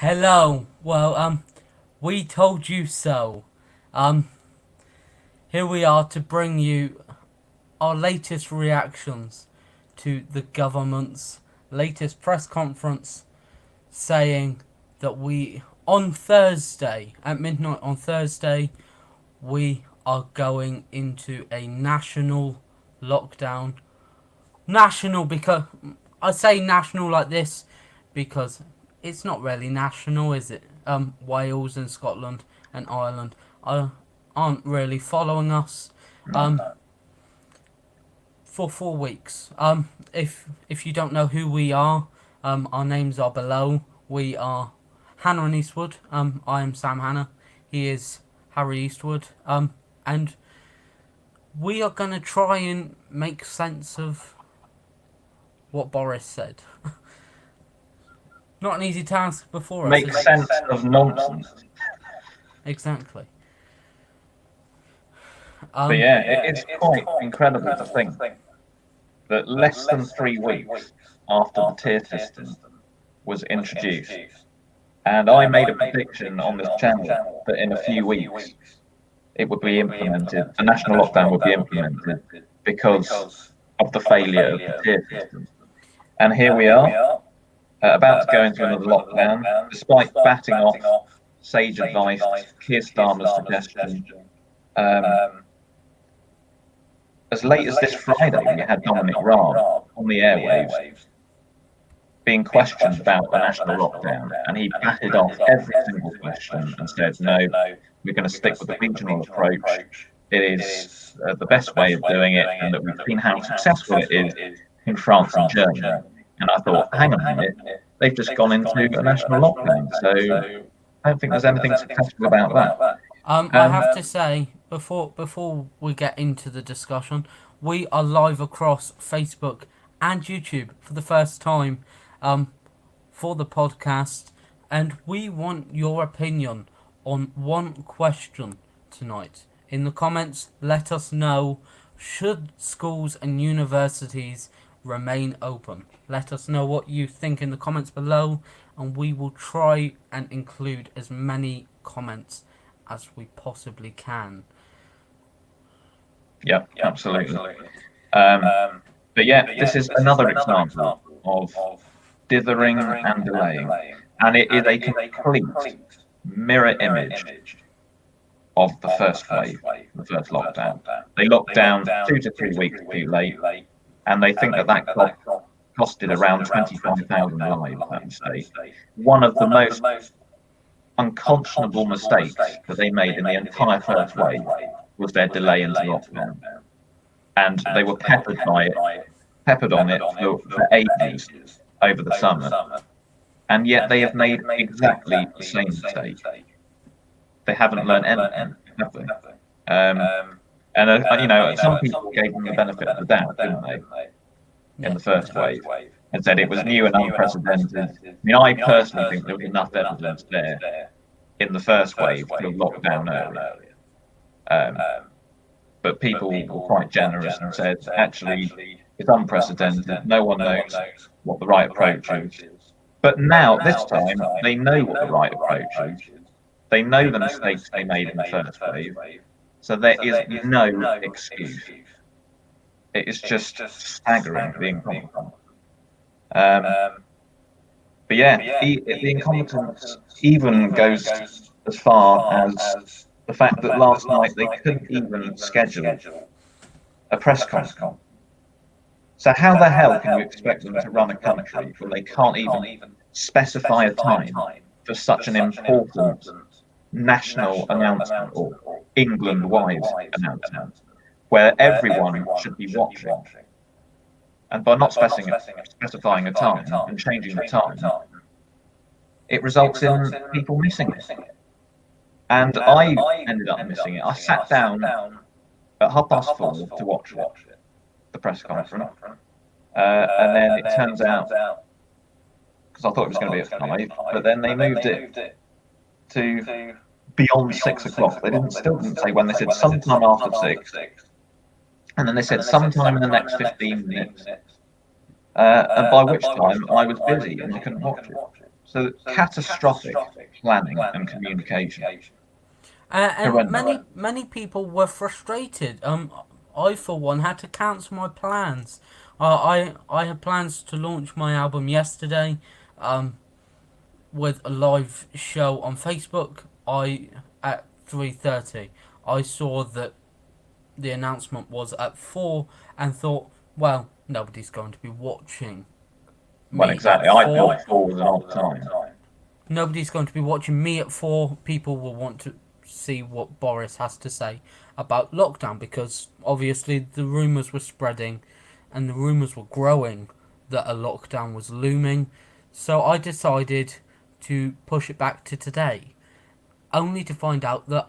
Hello. Well, we told you so. Um, Here we are to bring you our latest reactions to the government's latest press conference saying that on Thursday, at midnight on Thursday, we are going into a national lockdown. National because I say national like this because it's not really national, is it? Wales and Scotland and Ireland aren't really following us. Um, for 4 weeks. If you don't know who we are, our names are below. We are Hannah and Eastwood. I am Sam Hannah. He is Harry Eastwood. And we are gonna try and make sense of what Boris said. Not an easy task before us. Make sense of nonsense. Exactly. But yeah, it's quite incredible to think that less than 3 weeks after the tier system was introduced, and I made a prediction on this channel that in a few weeks it would be implemented, the national lockdown would be implemented because of the failure of the tier system. And here we are, about to go into another lockdown, despite batting off sage advice, Keir Starmer's suggestion. As late as this Friday, we had Dominic Raab on the airwaves being questioned about the national lockdown, and he batted off every single question and said, no, we're going to stick with the regional approach. It is the best way of doing it, and that we've seen how successful it is in France and Germany. And I thought, hang on a minute, they've just gone into a national lockdown, so I don't think there's anything successful about that. I have to say, before we get into the discussion, we are live across Facebook and YouTube for the first time for the podcast, and we want your opinion on one question tonight. In the comments, let us know, should schools and universities remain open? Let us know what you think in the comments below, and we will try and include as many comments as we possibly can. Yep, absolutely. But yeah, this is another example of dithering and delaying, and it is a complete mirror image of the first wave, the first lockdown. They locked down 2 to 3 weeks too late, and they think that costed around 25,000 lives, that mistake. One of the most unconscionable mistakes that they made in the entire first wave was their delay into lockdown. And they were peppered on it for ages over the summer. And yet they have made exactly the same mistake. They haven't learned anything, have they? Some people gave them the benefit of the doubt, didn't they, in the first wave, and said it was new and unprecedented. I mean, I personally think there was enough evidence there in the first wave to have locked down earlier. But people were quite generous and said, actually, it's unprecedented. No one knows what the right approach is. But now, this time, they know what the right approach is. They know the mistakes they made in the first wave. So there is no excuse. It is just staggering, the incompetence. But yeah, the incompetence even goes as far as the fact that last night they couldn't even schedule a press conference. So how the hell can you expect them to run a country when they can't even specify a time for such an important national announcement or England-wide announcement where everyone should be watching? And by not specifying a time and changing the time, it results in people missing it. And I ended up missing it. I sat down at 4:30 to watch the press conference. And then it turns out, because I thought it was going to be at 5, but then they moved it to beyond 6 o'clock. They still didn't say when. They said sometime after 6. And then they said sometime in the next 15 minutes. And by which time I was busy and I couldn't watch it. So catastrophic planning and communication. And Horrendous. many people were frustrated. I for one had to cancel my plans. I had plans to launch my album yesterday, with a live show on Facebook. At 3:30. I saw that the announcement was at 4 and thought, well, nobody's going to be watching Well, me exactly. at I 4. thought 4 was an odd time. Nobody's going to be watching me at 4. People will want to see what Boris has to say about lockdown, because obviously the rumours were spreading and the rumours were growing that a lockdown was looming. So I decided to push it back to today, only to find out that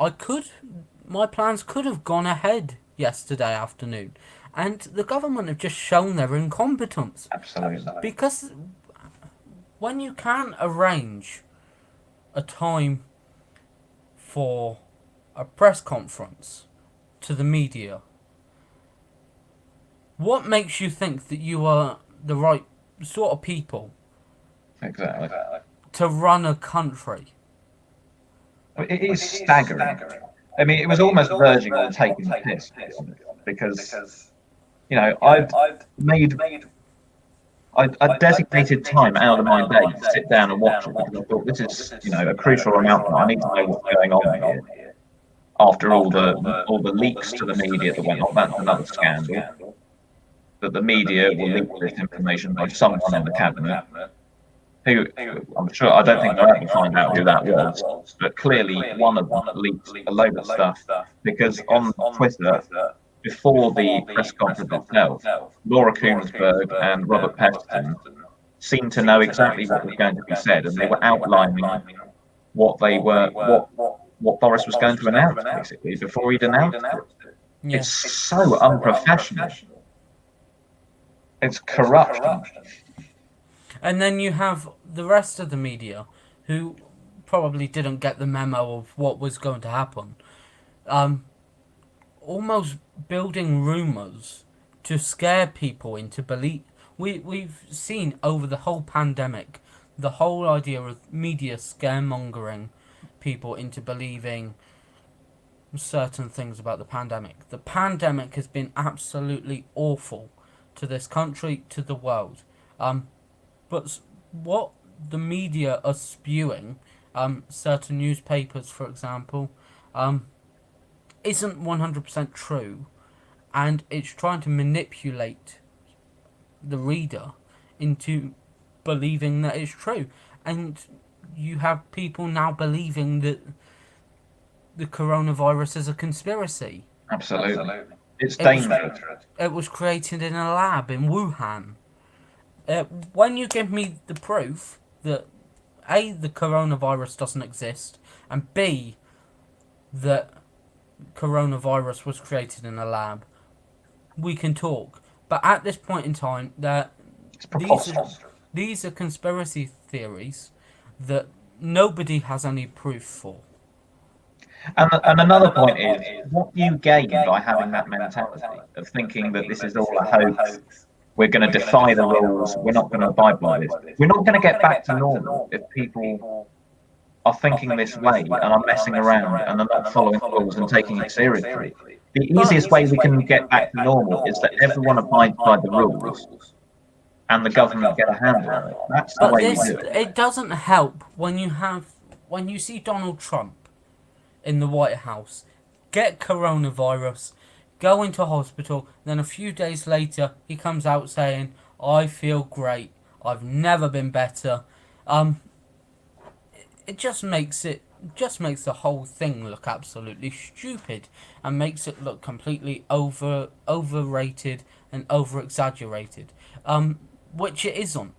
my plans could have gone ahead yesterday afternoon. And the government have just shown their incompetence. Absolutely. Because when you can't arrange a time for a press conference to the media, what makes you think that you are the right sort of people Exactly. to run a country? It is staggering. I mean, it was almost verging on taking the piss, to be honest, because, you know, I designated time out of my day to sit down and watch it, because I thought this is, you know, a crucial announcement. I need to know what's going on here. After all the leaks to the media that went on, that's another scandal. That the media will leak this information by someone in the cabinet, who I'm sure, I don't think we'll ever find out who that was, but clearly one of them leaked a load of stuff, because on Twitter, before the press conference itself, Laura Kuenssberg and Robert Peston seemed to know exactly what was going to be said, and they were outlining what Boris was going to announce, basically, before he'd announced it. Yeah. It's so unprofessional. It's corruption. And then you have the rest of the media who probably didn't get the memo of what was going to happen. Almost building rumours to scare people into belief. We've seen over the whole pandemic the whole idea of media scaremongering people into believing certain things about the pandemic. The pandemic has been absolutely awful to this country, to the world. But what the media are spewing, certain newspapers, for example, isn't 100% true, and it's trying to manipulate the reader into believing that it's true. And you have people now believing that the coronavirus is a conspiracy. Absolutely. It's dangerous. It was created in a lab in Wuhan. When you give me the proof that A, the coronavirus doesn't exist, and B, that coronavirus was created in a lab, we can talk. But at this point in time, these are conspiracy theories that nobody has any proof for. And another point is, what you gain by having that mentality of thinking that this is all a hoax, we're going to defy the rules, we're not going to abide by this. We're not going to get back to normal if people are thinking this way and are messing around and are not following the rules and taking it seriously. The easiest way we can get back to normal is that everyone abides by the rules and the government get a handle on it. That's the way we do it. It doesn't help when you see Donald Trump in the White House get coronavirus, go into hospital, then a few days later he comes out saying, I feel great, I've never been better. It just makes the whole thing look absolutely stupid, and makes it look completely overrated and over exaggerated, which it isn't.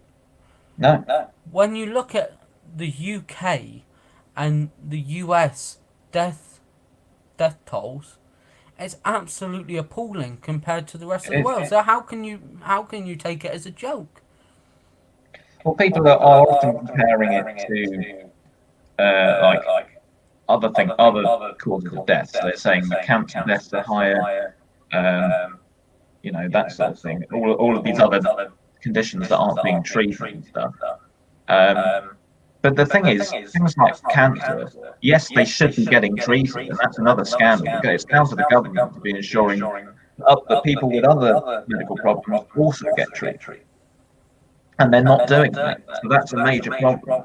No. When you look at the UK and the US death tolls, it's absolutely appalling compared to the rest of the world. So how can you take it as a joke? Well, people are often comparing it to like other causes of death. So they're saying that cancer deaths are higher, that sort of thing. All of these other conditions that aren't being treated and stuff. But the thing is, things like cancer, yes, they should be getting treated, and that's another scandal. It's down to the government to be ensuring that people with other medical problems also get treated, and they're not doing that. So that's a major problem.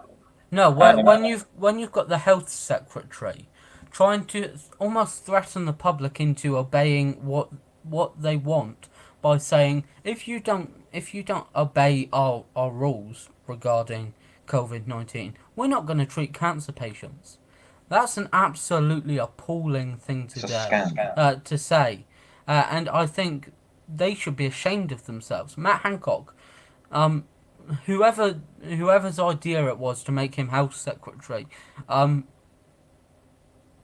No, Um, when you've got the health secretary trying to almost threaten the public into obeying what they want by saying if you don't obey our rules regarding COVID-19, we're not going to treat cancer patients. That's an absolutely appalling thing it's a scandal. to say, and I think they should be ashamed of themselves. Matt Hancock, um, whoever's idea it was to make him health secretary,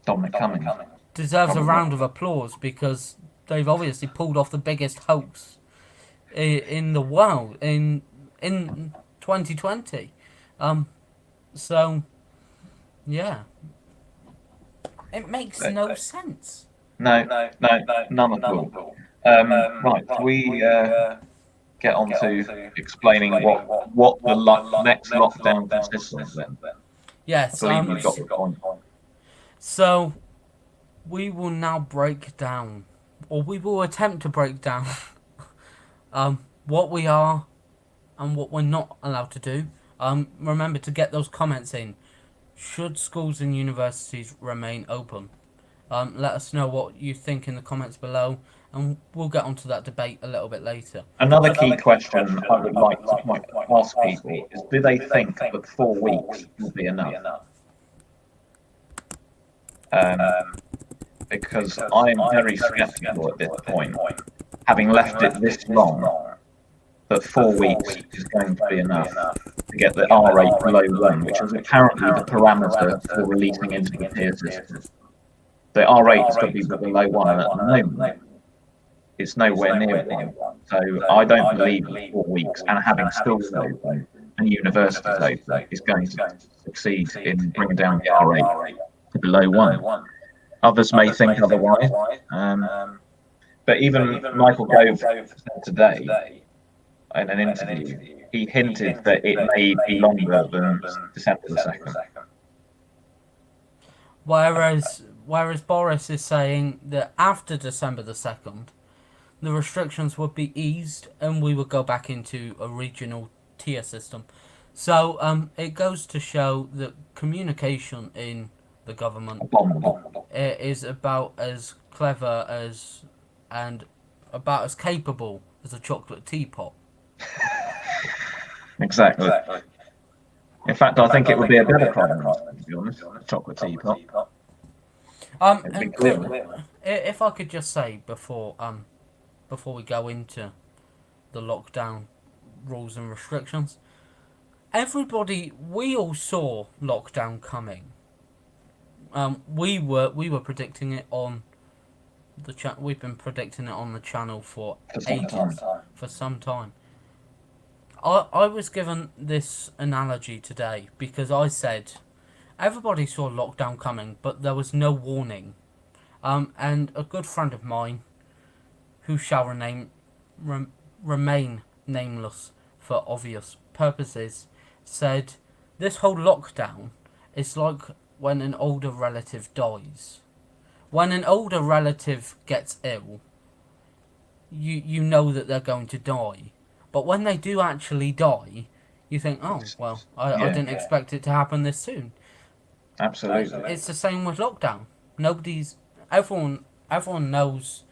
Dominic Cummings deserves a probably. round of applause because they've obviously pulled off the biggest hoax in the world in 2020. So yeah, it makes no sense. No, none at all. Right, we get on to explaining what the next lockdown consists of then. Yes. I believe you've got the point. So we will now break down, or we will attempt to break down, what we are and what we're not allowed to do. Remember to get those comments in. Should schools and universities remain open? Let us know what you think in the comments below, and we'll get onto that debate a little bit later. Another key question I would like to ask people is, do they think that 4 weeks will be enough? Because I'm very sceptical at this point, having left it this long, that 4 weeks is going to be enough to get the R rate below 1, which is apparently the parameter for releasing into the peer system. The R rate has got to be below 1, and at the moment, it's nowhere near 1. So I don't believe that 4 weeks and having schools open and universities open is going to succeed in bringing down the R rate to below 1. Others may think otherwise, but even Michael Gove said today in an interview, he hinted that it may be longer than December the 2nd. Whereas Boris is saying that after December the 2nd, the restrictions would be eased and we would go back into a regional tier system. So it goes to show that communication in the government is about as clever as and about as capable as a chocolate teapot. Exactly. In fact, I think it would be a better problem, to be honest, a chocolate teapot. And if I could just say before we go into the lockdown rules and restrictions, we all saw lockdown coming. We were predicting it on the chat. We've been predicting it on the channel for ages, for some time. I was given this analogy today because I said everybody saw lockdown coming, but there was no warning. And a good friend of mine, who shall remain nameless for obvious purposes, said this whole lockdown is like when an older relative dies. When an older relative gets ill, you know that they're going to die. But when they do actually die, you think, oh, well, I didn't expect it to happen this soon. Absolutely. It's the same with lockdown. Everyone knows,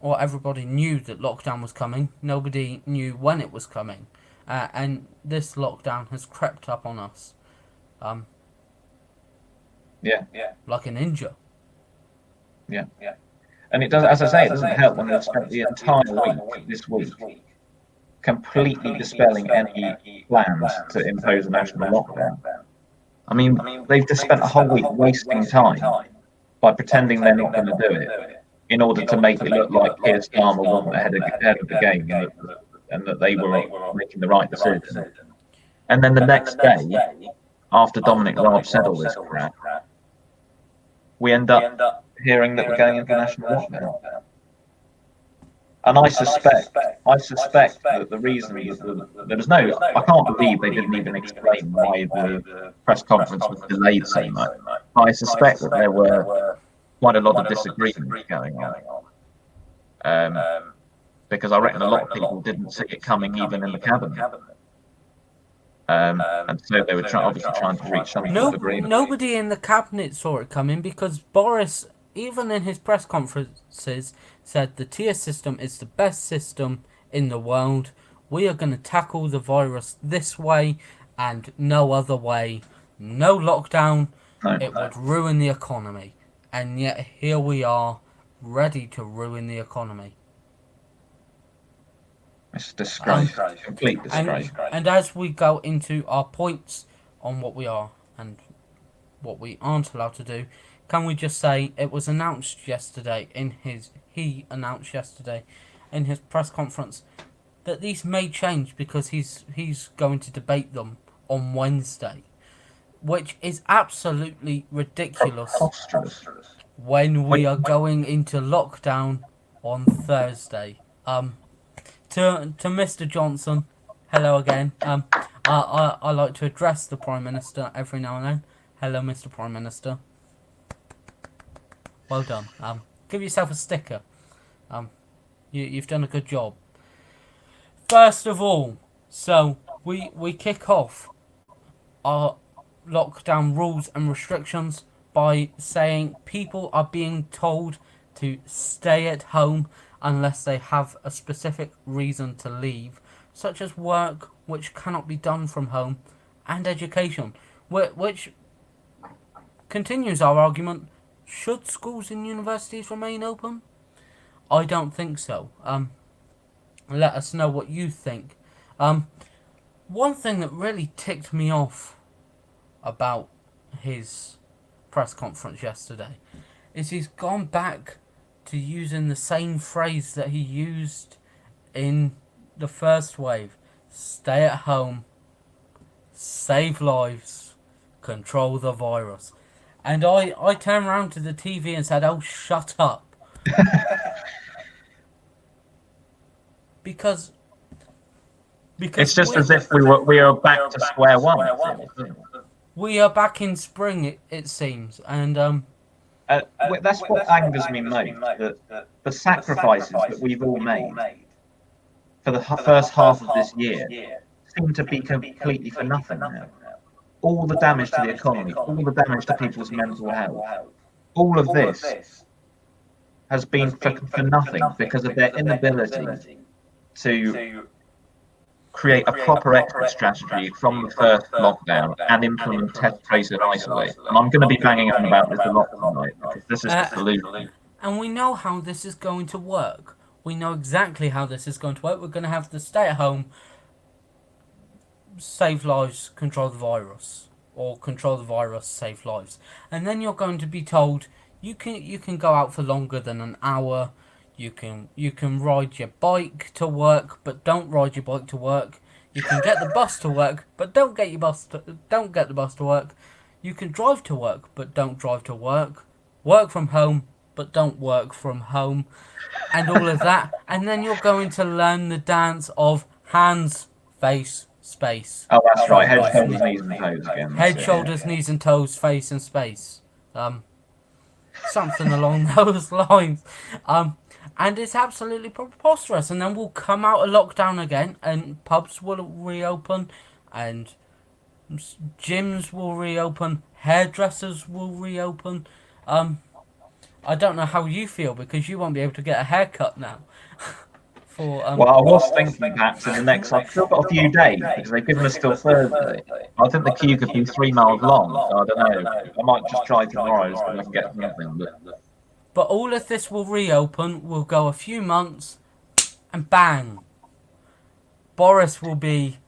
or everybody knew that lockdown was coming. Nobody knew when it was coming. And this lockdown has crept up on us. Like a ninja. Yeah. And it does, as I say, it doesn't help when they've spent the entire week this week completely dispelling any plans to impose a national lockdown. I mean, they've just spent a whole week wasting time by pretending they're not going to do it in order to make it look like Keir Starmer wasn't ahead of the game and that they were making the right decision. And then the next day, after Dominic Raab said all this crap, we end up hearing that we're going into national lockdown. And I suspect that the reason there was no, I can't believe they didn't even explain why the press conference was delayed so much. But I suspect that there were quite a lot of disagreements going on, because I reckon a lot of people didn't see it coming even in the cabinet, and so they were obviously trying to reach some sort of agreement. Nobody in the cabinet saw it coming because Boris, even in his press conferences, said the tier system is the best system in the world. We are going to tackle the virus this way and no other way. No lockdown. It would ruin the economy. And yet here we are, ready to ruin the economy. It's a disgrace, complete disgrace. And as we go into our points on what we are and what we aren't allowed to do, can we just say it was announced yesterday he announced yesterday in his press conference that these may change because he's going to debate them on Wednesday, which is absolutely ridiculous when we are going into lockdown on Thursday. To Mr. Johnson, hello again. I like to address the Prime Minister every now and then. Hello, Mr. Prime Minister. Well done. Give yourself a sticker. You've done a good job. First of all, so we kick off our lockdown rules and restrictions by saying people are being told to stay at home unless they have a specific reason to leave, such as work, which cannot be done from home, and education, which continues our argument. Should schools and universities remain open? I don't think so. Let us know what you think. One thing that really ticked me off about his press conference yesterday is he's gone back to using the same phrase that he used in the first wave. Stay at home, save lives, control the virus. And I turned around to the TV and said, oh, shut up. because it's just as if we are back to square one. We are back in spring, it seems. And that's what angers me most, that the sacrifices that we've all made for the first half of this year seem to be completely for nothing now. All the damage to the economy, all the damage to people's mental health, all of this has been for nothing because of their inability to create a proper exit strategy from the first lockdown and implement test, trace, and isolate. And I'm going to be banging on about this a lot tonight because this is the solution. And we know how this is going to work. We know exactly how this is going to work. We're going to have to stay at home, save lives, control the virus, or control the virus, save lives. And then you're going to be told you can go out for longer than an hour. You can ride your bike to work, but don't ride your bike to work. You can get the bus to work, but don't get the bus to work. You can drive to work, but don't drive to work. Work from home, but don't work from home, and all of that. And then you're going to learn the dance of hands, face, space. Oh, that's right. Head, shoulders, knees, and toes again. Head, shoulders, knees, and toes, face, and space. Something along those lines. And it's absolutely preposterous. And then we'll come out of lockdown again, and pubs will reopen, and gyms will reopen, hairdressers will reopen. I don't know how you feel because you won't be able to get a haircut now. Well, I was thinking perhaps in the next. I've still got a few days because they've given us till Thursday. I think the queue could be 3 miles long. So I don't know. I might just try tomorrow so I can get something. But all of this will reopen. We'll go a few months, and bang, Boris will be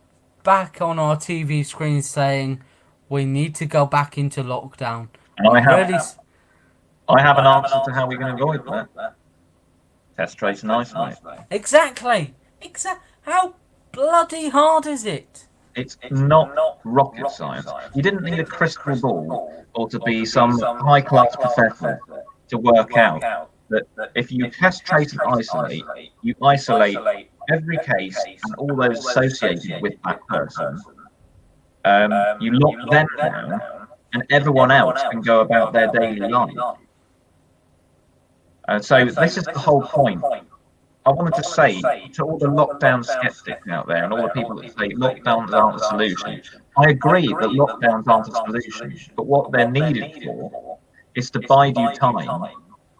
back on our TV screen saying we need to go back into lockdown. And I have an answer to how we're going to avoid that. Test, trace, and isolate. Exactly. How bloody hard is it? It's not rocket science. You didn't need a crystal ball or to be some high-class professor to work out that if you test, trace, and isolate, you isolate every case and all those associated with that person. You lock them down, and everyone else can go about their daily life. So this is the whole point. I wanted to say to all the lockdown skeptics out there and all the people that say lockdowns aren't a solution, I agree that lockdowns aren't a solution, but what they're needed for is to bide you time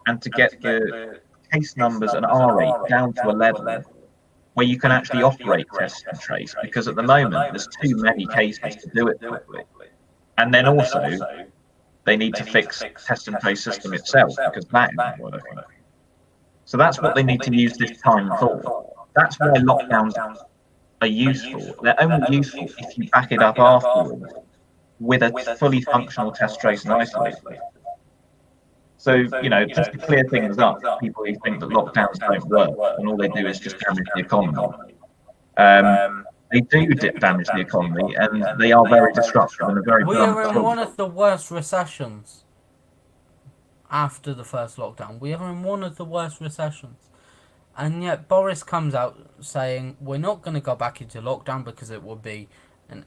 and to get the case numbers and R rate down to a level where you can actually operate test and trace, because at the moment there's too many cases to do it properly. And then also they need to fix test and trace system itself, because that isn't working. So that's what they need to use this time for. That's why lockdowns are useful. They're only useful if you back it up afterwards with a fully functional test, trace, and isolate. So, just to clear things up, people who think that lockdowns don't work and all they do is just damage the economy. They do damage the economy, and they are very disruptive and very. We are in one of the worst recessions. After the first lockdown, we are in one of the worst recessions, and yet Boris comes out saying we're not going to go back into lockdown because it would be an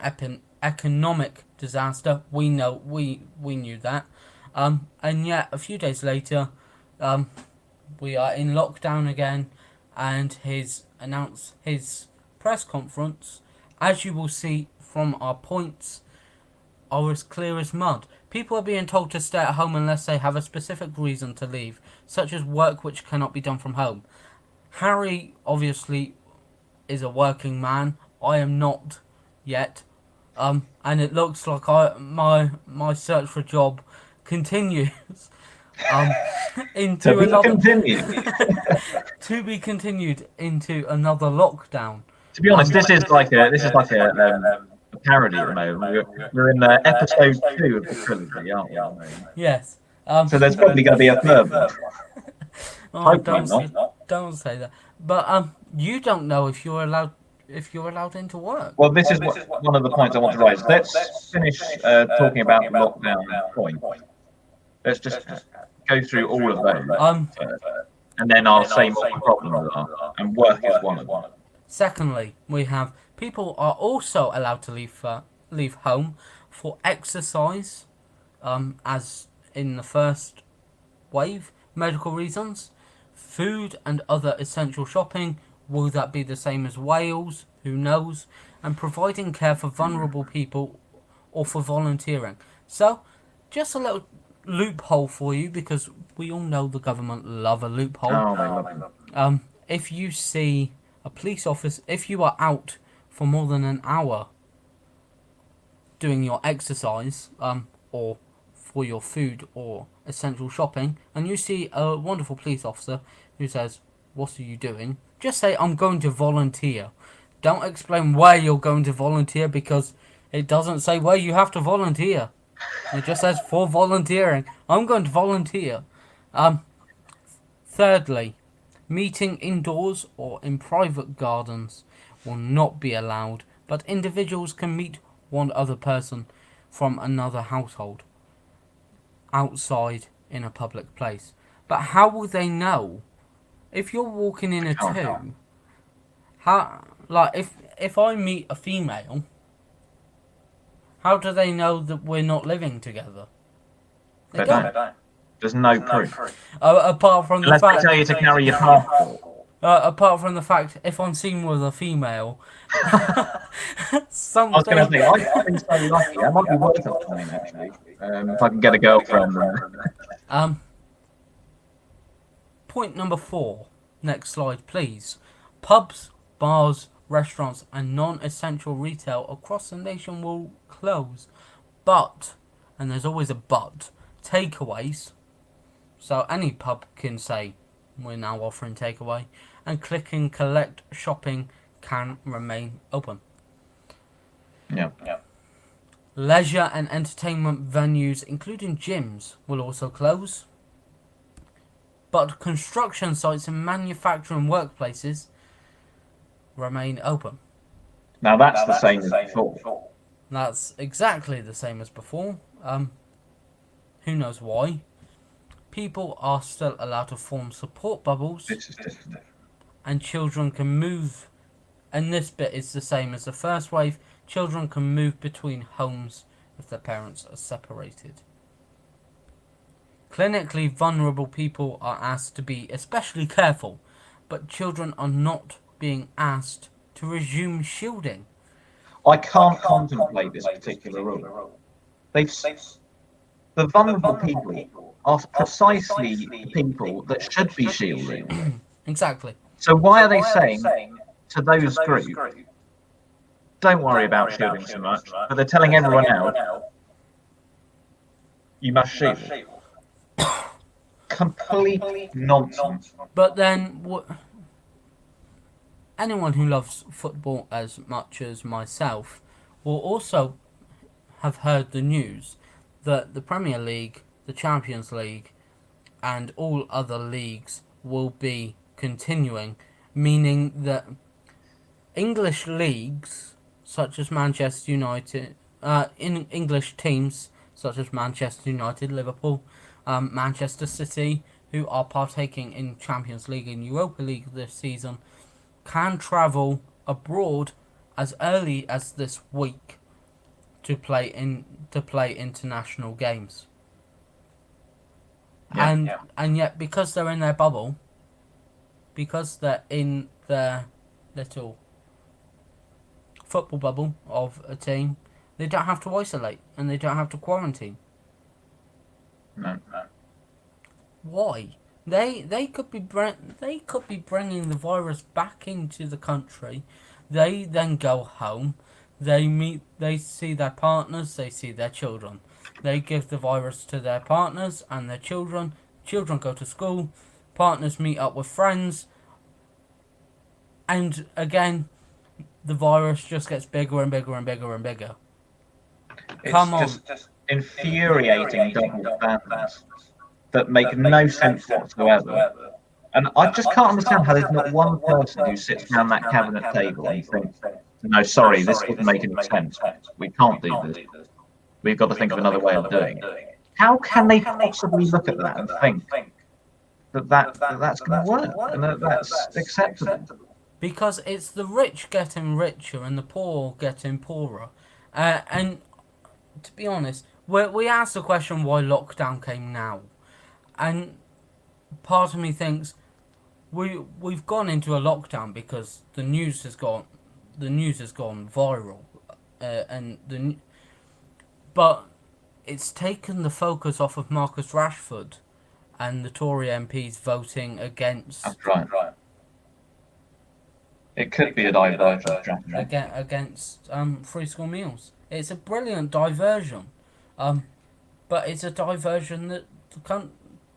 economic disaster. We know, we knew that, and yet a few days later, we are in lockdown again, and he's announced his press conference, as you will see from our points, are as clear as mud. People are being told to stay at home unless they have a specific reason to leave, such as work which cannot be done from home. Harry, obviously, is a working man. I am not yet. And it looks like my search for a job continues. Into another to be continued into another lockdown. To be honest, this is like a parody at the moment. We're in episode 2 of the trilogy, aren't we? Yes. So there's probably going to be a third one. Oh, don't say that. But you don't know if you're allowed into work. Well, this is one of the points I want to raise. Let's finish talking about the lockdown point. Let's just go through all of those, and then I'll say what the problems are, and work is one of them. Secondly, we have people are also allowed to leave home for exercise, as in the first wave, medical reasons, food and other essential shopping. Will that be the same as Wales? Who knows? And providing care for vulnerable people or for volunteering. So, just a little loophole for you, because we all know the government love a loophole. Oh, they love it. If you see a police officer, if you are out for more than an hour doing your exercise, or for your food or essential shopping, and you see a wonderful police officer who says, "What are you doing?" Just say, "I'm going to volunteer." Don't explain where you're going to volunteer, because it doesn't say where you have to volunteer. It just says for volunteering. I'm going to volunteer. Thirdly, meeting indoors or in private gardens will not be allowed, but individuals can meet one other person from another household outside in a public place. But how will they know? If you're walking in a two, if I meet a female, how do they know that we're not living together? They don't. There's no proof. Apart from the Unless fact they tell you to carry your passport. Apart from the fact, if I'm seen with a female, something. I was going to say, I've been so lucky. I might be worth a time, actually, if I can get a girlfriend. Point number 4. Next slide, please. Pubs, bars, restaurants, and non-essential retail across the nation will close. But, and there's always a but, takeaways. So any pub can say, "We're now offering takeaway," and click and collect shopping can remain open. Yeah. Leisure and entertainment venues, including gyms, will also close. But construction sites and manufacturing workplaces remain open. Now that's the same as before. That's exactly the same as before. Who knows why? people are still allowed to form support bubbles, This is different. and children can move. And this bit is the same as the first wave. Children can move between homes if their parents are separated. Clinically vulnerable people are asked to be especially careful, but children are not being asked to resume shielding. I can't contemplate this particular rule. The vulnerable people are precisely the people that should be shielding. Exactly. So why are they saying to those groups, don't worry about shielding so much, but they're telling everyone else, you must shield? Complete nonsense. But then, anyone who loves football as much as myself will also have heard the news that the Premier League, the Champions League, and all other leagues will be continuing, meaning that English leagues such as Manchester United, in English teams such as Manchester United, Liverpool, Manchester City, who are partaking in Champions League and Europa League this season, can travel abroad as early as this week to play international games. And yet, because they're in their bubble, because they're in their little football bubble of a team, they don't have to isolate and they don't have to quarantine. No. Why? They could be bringing the virus back into the country. They then go home. They see their partners. They see their children. They give the virus to their partners and their children. Children go to school. Partners meet up with friends. And again, the virus just gets bigger and bigger and bigger and bigger. Come on. It's just infuriating double standards that make no sense whatsoever. And I just can't understand how there's not one person who sits around that cabinet table and thinks, no, sorry, this doesn't make any sense. We can't do this. We've got to think of another way of doing it. How can they possibly look at that and think that's going to work and that's acceptable? Because it's the rich getting richer and the poor getting poorer. And to be honest, we asked the question why lockdown came now. And part of me thinks we've gone into a lockdown because the news has gone viral, but it's taken the focus off of Marcus Rashford and the Tory MPs voting against. That's right. It could be a diversion strategy. Against free school meals. It's a brilliant diversion, but it's a diversion that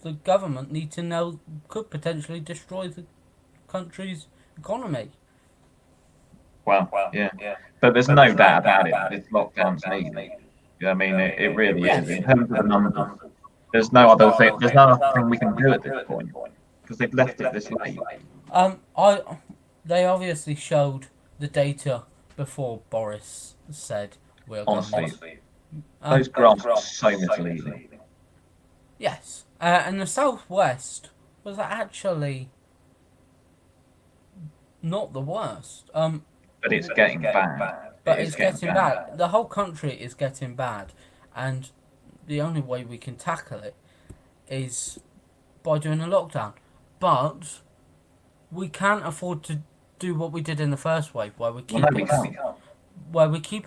the government need to know could potentially destroy the country's economy. Well, yeah. But there's no doubt about it. This lockdown's needed. I mean, it really is. In terms of the numbers, there's no other thing. There's no other thing we can do at this point because they've left it this late. They obviously showed the data before Boris said we're going to. Honestly, those graphs are so misleading. Yes, and the southwest was actually not the worst. But it's getting bad. But it's getting bad. The whole country is getting bad, and the only way we can tackle it is by doing a lockdown. But we can't afford to do what we did in the first wave, where we keep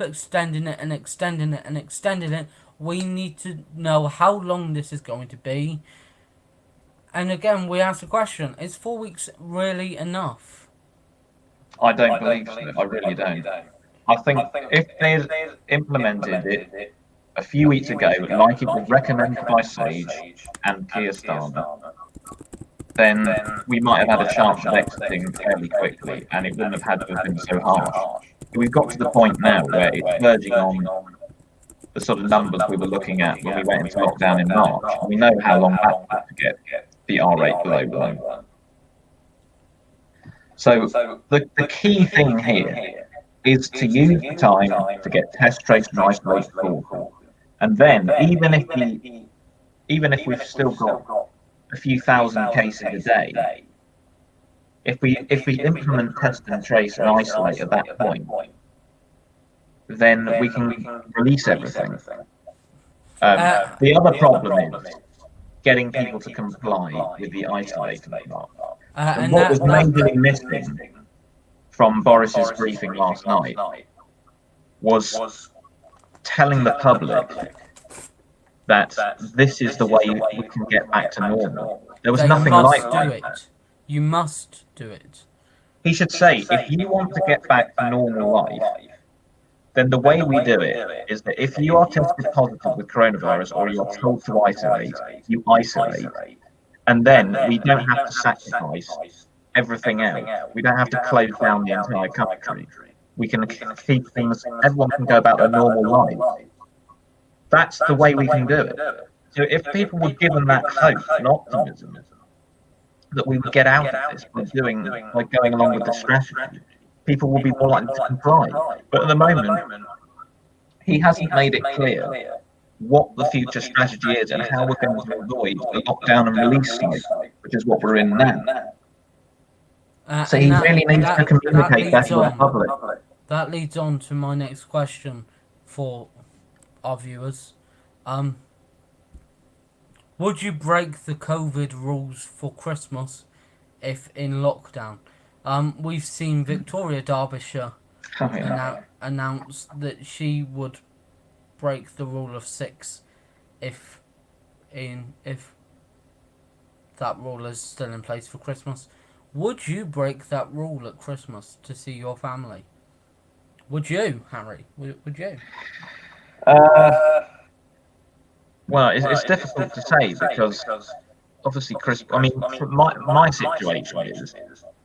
extending it and extending it and extending it. We need to know how long this is going to be. And again, we ask the question, is 4 weeks really enough? I don't believe so. I really don't. I think if they implemented it a few weeks ago, like it was recommended by Sage and Keir Starmer, then we might have had a chance of exiting fairly quickly, and it wouldn't have had to have been so harsh. But we've got to the point now where it's verging on the sort of numbers we were looking at when we went into lockdown in March. And we know how long that took to get the R rate below 1. So the key thing here is to use the time to get test, trace, and isolate forward. And then, even if we've still got a few thousand cases a day, if we implement test and trace and isolate at that point, then we can release everything. The other problem is getting people to comply with the isolating part. And what was majorly missing from Boris's briefing last night was telling the public that this is the way we can get back to normal. There was nothing like that. You must do it. He should say, if you want to get back to normal life, then the way we do it is that if you are tested positive with coronavirus or you're told to isolate, you isolate. And then we don't have to sacrifice everything else. We don't have to close down the entire country. We can keep things, everyone can go about their normal life. That's the way we can do it. So if people were given that hope and optimism that we would get out of this by going along with the strategy, people will be more likely to comply. But at the moment, he hasn't made it clear what the future strategy is and how we're going to avoid the lockdown and release cycle, which is what we're in now. So he really needs to communicate better with the public. That leads on to my next question for our viewers. Would you break the COVID rules for Christmas if in lockdown? We've seen Victoria Derbyshire announce that she would break the rule of 6 if that rule is still in place for Christmas. Would you break that rule at Christmas to see your family? Would you, Harry? Would you? Well, it's difficult to say because obviously my situation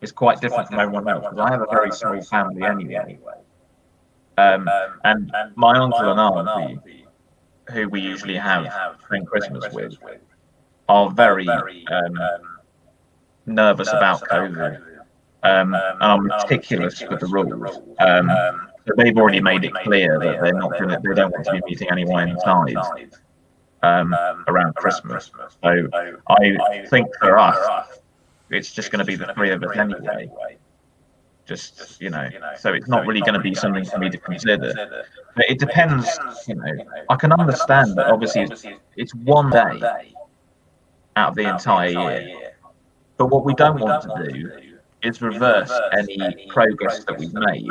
is quite different from everyone else because I have a very small family anyway. And my uncle and auntie, who we usually have spring Christmas with, are very nervous about COVID, and are meticulous with the rules. So they've already made it clear that they don't want to be meeting anyone inside around Christmas. So I think for us, it's just going to be the 3 of us anyway. Just, so it's not really going to be something for me to consider. But it depends, I can understand that obviously it's one day out of the entire year. But what we don't want to do is reverse any progress that we've made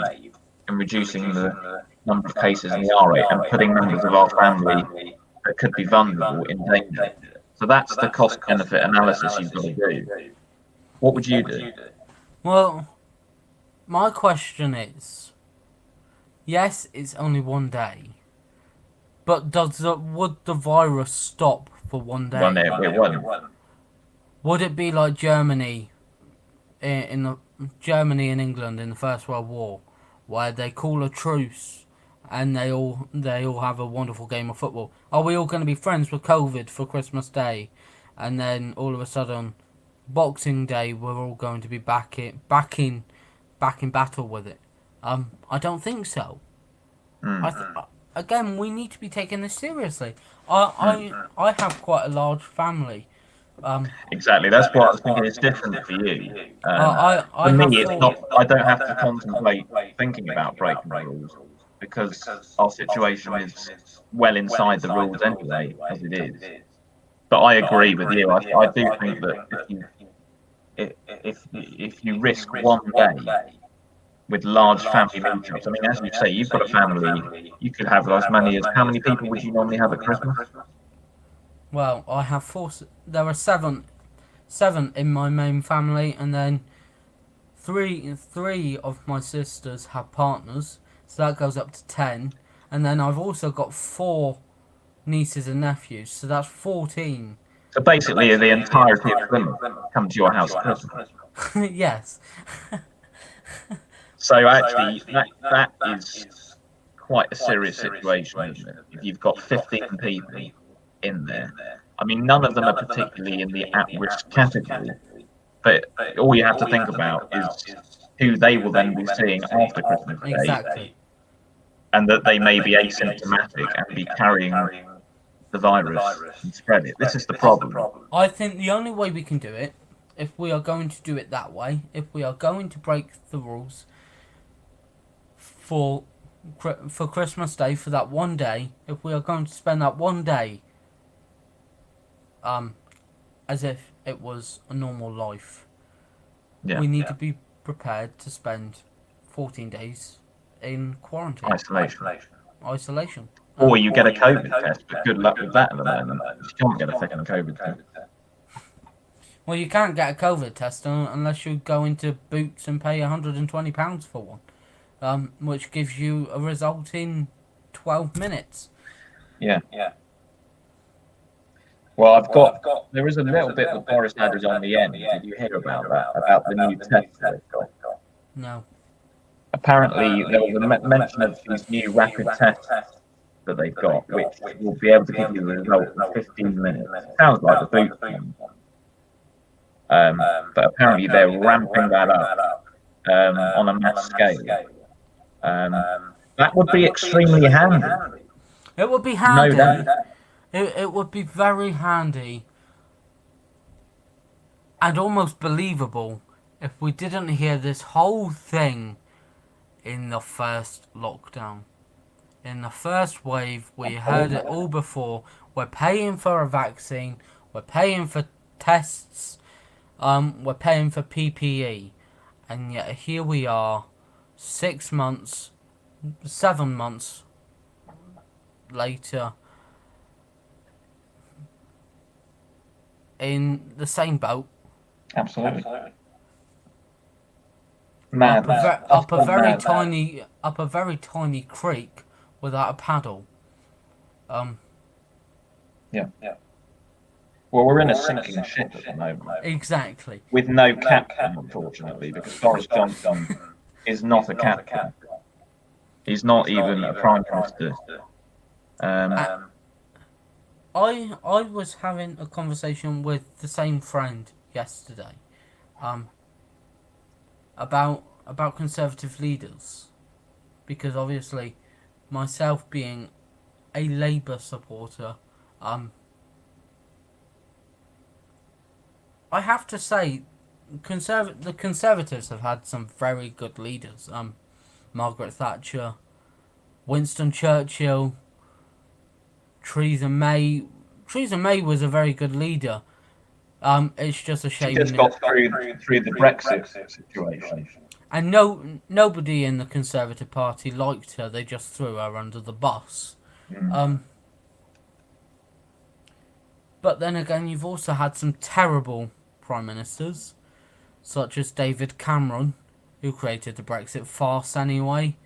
in reducing the number of cases in the R8 and putting members of our family that could be vulnerable in danger. So that's the cost-benefit analysis you've got to do. What would you do? Well, my question is, yes, it's only one day, but would the virus stop for one day? It wouldn't. Would it be like Germany Germany and England in the First World War, where they call a truce and they all have a wonderful game of football? Are we all going to be friends with COVID for Christmas Day, and then all of a sudden, Boxing Day, we're all going to be back in battle with it? I don't think so. Again, we need to be taking this seriously. I have quite a large family. Exactly, that's what I was thinking. It's different for you. For me, it's not. I don't have to contemplate thinking about breaking the rules because our situation is well inside the rules anyway, as it is. But I agree with you. I do think that if you risk one day with large family meetups, I mean, as you say, you've got a family. You could have as many as how many people would you normally have at Christmas? Well, I have 4. There are seven in my main family, and then three of my sisters have partners, so that goes up to 10. And then I've also got 4 nieces and nephews, so that's 14. So basically, the entirety of them come to your house at Christmas. Yes. So actually, that is quite a serious situation, isn't it? If you've got 15 people in there. I mean, none of them are particularly in the at-risk category, but all you have to think about is who they will then be seeing after Christmas Day, Exactly. and that they may be asymptomatic and be carrying the virus and spread it. This is the problem. I think the only way we can do it, if we are going to do it that way, if we are going to break the rules for Christmas Day, for that one day, if we are going to spend that one day as if it was a normal life, we need to be prepared to spend 14 days in quarantine. Isolation. Or you get a COVID test, but good luck with that at the moment. You can't get a second COVID test. Well, you can't get a COVID test unless you go into Boots and pay £120 for one, which gives you a result in 12 minutes. Yeah. Well, there is a little bit that Boris added on the end. Did you hear about that? About the new test that they've got? No. Apparently, there was a mention of these new rapid tests that they've got, which will be able to give you the result in 15 minutes. Sounds like the Boots one. But apparently they're ramping that up on a mass scale. That would be extremely handy. It would be handy. No doubt. It would be very handy and almost believable if we didn't hear this whole thing in the first lockdown. In the first wave, we heard it all before. We're paying for a vaccine. We're paying for tests. We're paying for PPE. And yet here we are, 7 months later, in the same boat. Absolutely. Mad. Up a very tiny creek without a paddle. Yeah. Well, we're in a sinking ship at the moment. Exactly. With no captain, unfortunately, because Boris Johnson is not a captain. He's not even a prime minister. I was having a conversation with the same friend yesterday, about Conservative leaders, because obviously, myself being a Labour supporter, I have to say, the Conservatives have had some very good leaders. Margaret Thatcher, Winston Churchill, Theresa May. Theresa May was a very good leader. It's just a shame. She just got through the Brexit situation. And nobody in the Conservative Party liked her. They just threw her under the bus. But then again, you've also had some terrible prime ministers, such as David Cameron, who created the Brexit farce anyway.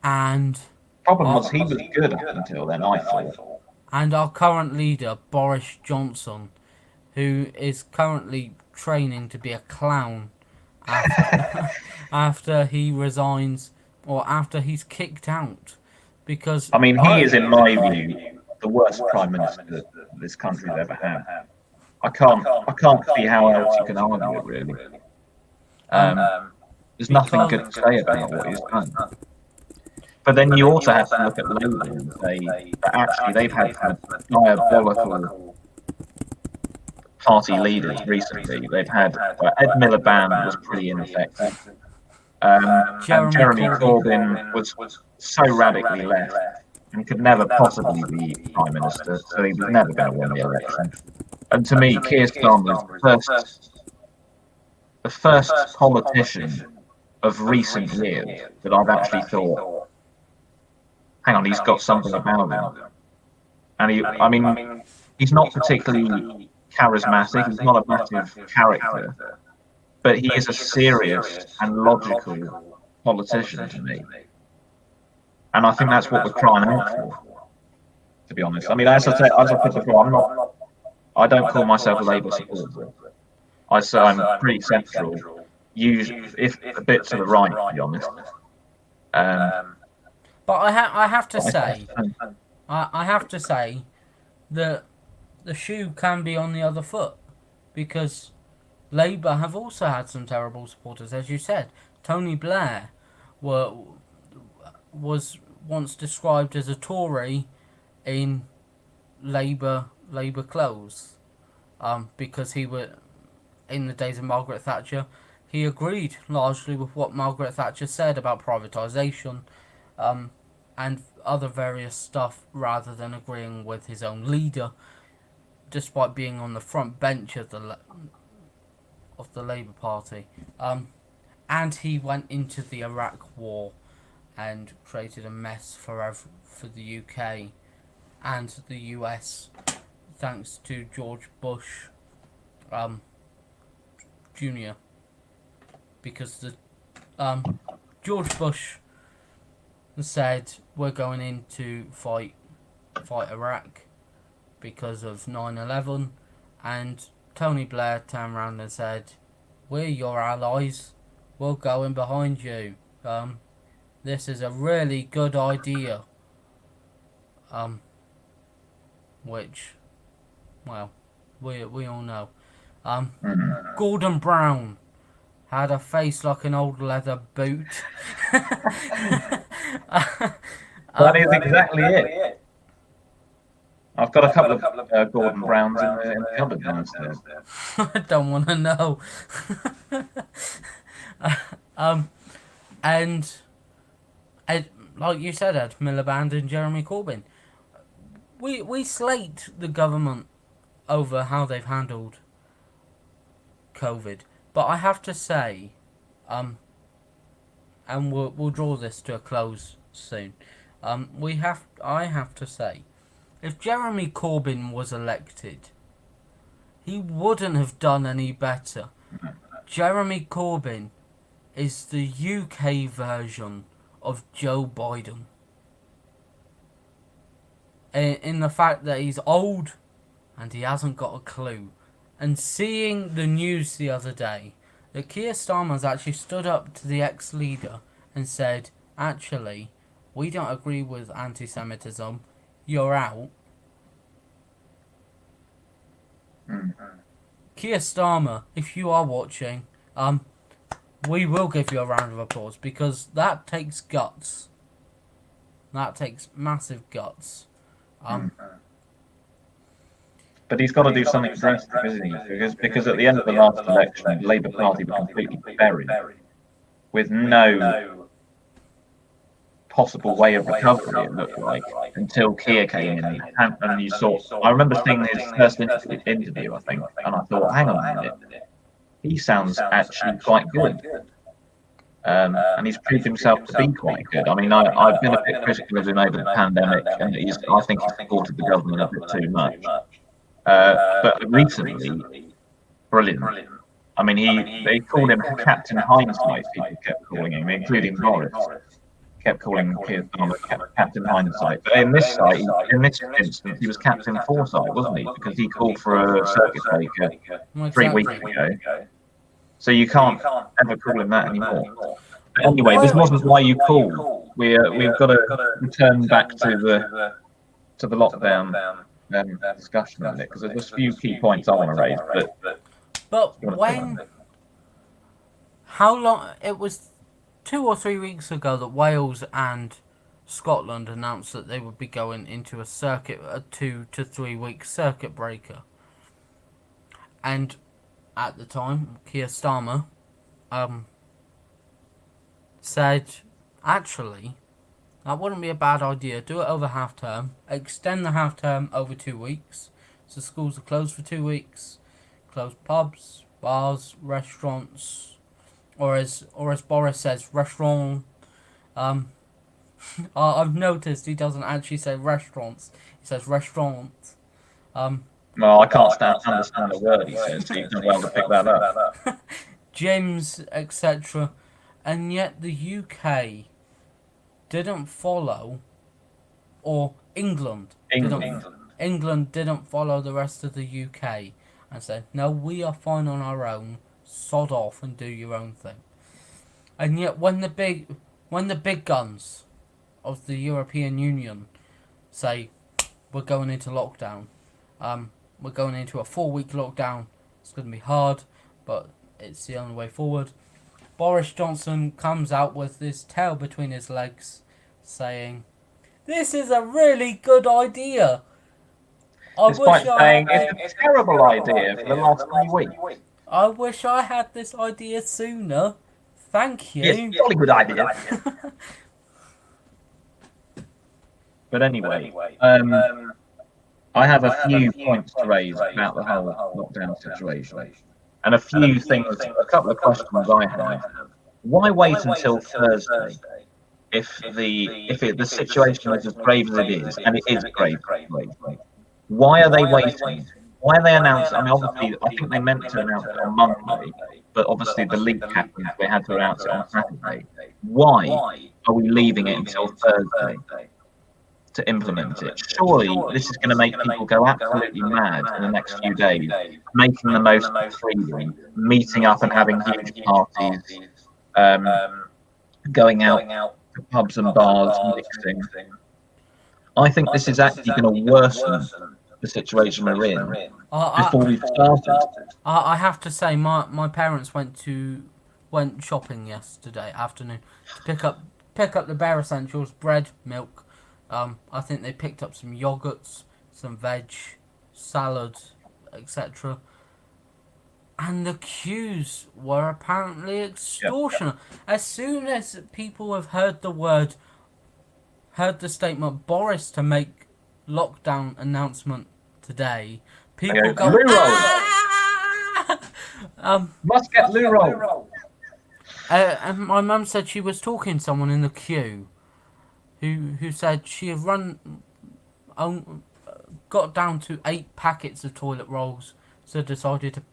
And Problem was he was good up until then, I thought. And our current leader, Boris Johnson, who is currently training to be a clown after he resigns, or after he's kicked out. Because I mean, he is, in my view, the worst prime minister this country's ever had. I can't see how else you can argue it, really. There's nothing good to say about what he's done. But then you also have to look at Labour and say that actually they've had some diabolical party leaders recently. They've had Ed Miliband was pretty ineffective. And Jeremy Corbyn was so radically left and could never possibly be prime minister, so he was never going to win the election. And to me, Keir Starmer is the first politician of recent years that I've actually thought, hang on, he's got something about him. And he's not particularly charismatic, he's not a massive character, but he is a serious and logical politician to me. And I think that's what we're crying out for, to be honest. I mean, as I put before, I don't call myself a Labour supporter. I say I'm pretty central, if a bit to the right, to be honest. But I have to say that the shoe can be on the other foot, because Labour have also had some terrible supporters, as you said. Tony Blair was once described as a Tory in Labour clothes, because he were in the days of Margaret Thatcher. He agreed largely with what Margaret Thatcher said about privatisation, and other various stuff, rather than agreeing with his own leader, despite being on the front bench of the Labour Party. And he went into the Iraq War and created a mess for the UK and the US, thanks to George Bush, Jr. Because George Bush said we're going in to fight Iraq because of 9/11, and Tony Blair turned around and said, "We're your allies. We'll go in behind you. This is a really good idea." Which, well, we all know. Gordon Brown had a face like an old leather boot. That is exactly it. I've got a couple of Gordon Browns in the cupboard downstairs. I don't want to know. And like you said, Ed Miliband and Jeremy Corbyn, we slate the government over how they've handled COVID, but I have to say, and we'll draw this to a close soon. I have to say, if Jeremy Corbyn was elected, he wouldn't have done any better. Jeremy Corbyn is the UK version of Joe Biden. In the fact that he's old and he hasn't got a clue. And seeing the news the other day that Keir Starmer's actually stood up to the ex-leader and said, actually, we don't agree with anti-Semitism, you're out. Keir Starmer, if you are watching, we will give you a round of applause, because that takes guts. That takes massive guts. But he's got to do something drastic, isn't he? Because at the end of the last election, the Labour Party was completely buried, with no possible way of recovery, it looked like, until Keir came in. And you saw, I remember seeing his first interview, I think, and I thought, hang on a minute, he sounds actually quite good. And he's proved himself to be quite good. I mean, I've been a bit critical of him over the pandemic, and I think he's supported the government a bit too much. But recently, brilliant. I mean, they called him Captain Hindsight. People kept calling him, including Boris. Kept calling Keir Starmer Captain Hindsight. But in this instance, he was Captain Foresight, wasn't he? Because he called for a circuit breaker 3 weeks ago. So you can't ever call him that anymore. But anyway, this wasn't why you called. We've got to return back to the lockdown discussion on it, because there's a few key points I want to raise. But how long? It was 2 or 3 weeks ago that Wales and Scotland announced that they would be going into a 2 to 3 week circuit breaker. And at the time, Keir Starmer said, actually, that wouldn't be a bad idea. Do it over half term. Extend the half term over 2 weeks. So schools are closed for 2 weeks. Close pubs, bars, restaurants, or as Boris says, restaurant. I've noticed he doesn't actually say restaurants. He says restaurant. No, I can't understand a word he says, so you've done well to pick that up. Gyms, etc. And yet the UK didn't follow, or England didn't follow the rest of the UK and said, no, we are fine on our own, sod off and do your own thing. And yet when the big guns of the European Union say, we're going into lockdown, we're going into a 4-week lockdown, it's going to be hard, but it's the only way forward, Boris Johnson comes out with his tail between his legs saying, this is a really good idea. despite saying it's a terrible idea for the last 3 weeks. I wish I had this idea sooner. Thank you. Yes, jolly good idea. But anyway, I have a few points to raise about the whole lockdown situation, and a couple of questions I have. Why wait until Thursday if the situation is as grave as it is, and it is grave? Why are they waiting? Why are they announcing? I mean, obviously, I think they meant to announce it on Monday, but obviously the leak happened. They had to announce it on Saturday. Why are we leaving it until Thursday to implement it? Surely this is going to make people go absolutely mad in the next few days, making the most of freedom, meeting up and having huge parties, going out to pubs and bars, mixing. I think this is actually going to worsen the situation we're in before we've started. I have to say, my parents went shopping yesterday afternoon to pick up the bare essentials: bread, milk. I think they picked up some yogurts, some veg, salad, etc. And the queues were apparently extortionate. Yep. As soon as people have heard the statement Boris to make lockdown announcement today, people go, must get loo roll. And my mum said she was talking to someone in the queue who said she had got down to 8 packets of toilet rolls, so decided to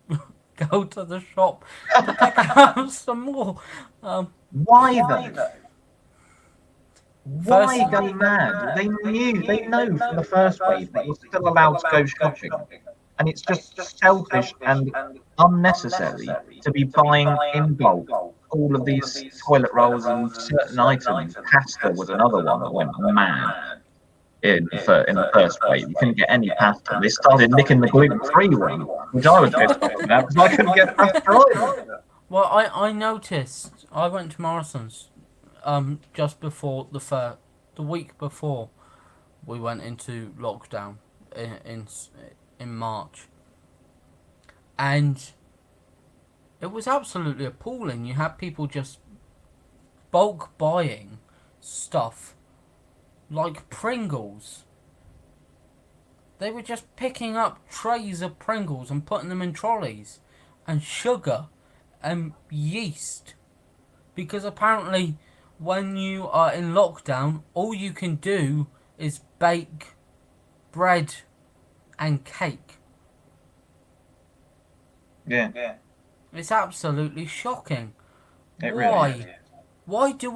go to the shop to pick up some more. Why though? Why go mad? They know from the first wave that you're still allowed to go shopping, and it's just selfish and unnecessary to be buying in bulk all of these toilet rolls and certain items. Pasta was another one that went mad in the first wave. You couldn't get any pasta. They started nicking the gluten-free one, which I was pissed off about because I couldn't get pasta either. Well, I noticed. I went to Morrison's just before the week before we went into lockdown in March, and it was absolutely appalling. You had people just bulk buying stuff like Pringles. They were just picking up trays of Pringles and putting them in trolleys, and sugar and yeast, because apparently when you are in lockdown, all you can do is bake bread and cake. Yeah. It's absolutely shocking. It Why? Really is. Why do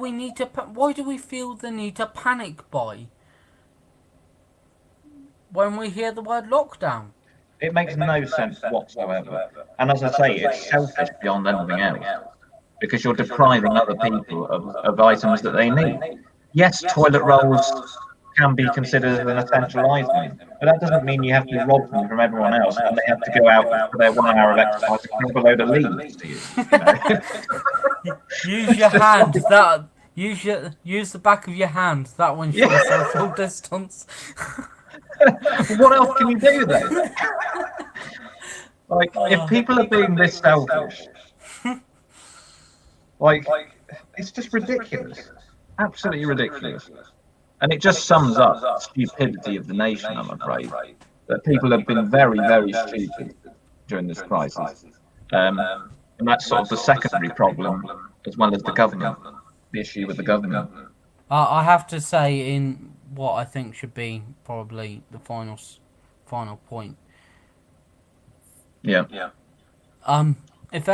we feel the need to panic buy when we hear the word lockdown? It makes no sense whatsoever. And as I say, it's selfish beyond anything else, because you're depriving other people of items that they need. Yes, toilet rolls can be considered an essential item, but that doesn't mean you have to rob them from everyone else and they have to go out for their 1 hour of exercise and grab a load of leaves to you. Use your hand. Use the back of your hand. That one shows social distance. What else can you do then? Like, if people are being this selfish, like, it's just ridiculous. Absolutely ridiculous. And it just sums up the stupidity of the nation, I'm afraid. That people have been very, very stupid during this crisis. And that's sort of the secondary problem, as well as the government, the issue with the government. I have to say, in what I think should be probably the final point. Yeah. If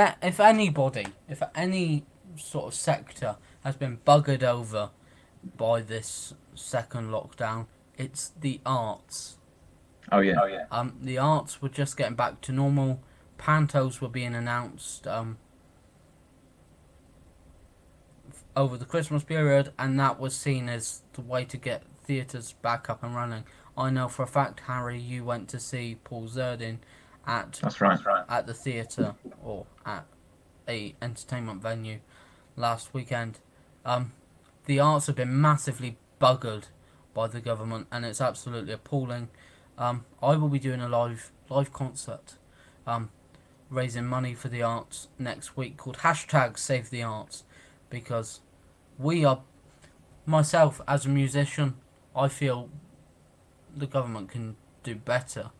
any sort of sector has been buggered over by this second lockdown, it's the arts. Oh yeah. The arts were just getting back to normal. Pantos were being announced over the Christmas period, and that was seen as the way to get theatres back up and running. I know for a fact, Harry, you went to see Paul Zerdin at the theatre or at a entertainment venue last weekend. The arts have been massively buggered by the government, and it's absolutely appalling. I will be doing a live concert, raising money for the arts next week called #SaveTheArts, because we are, myself as a musician, I feel the government can do better,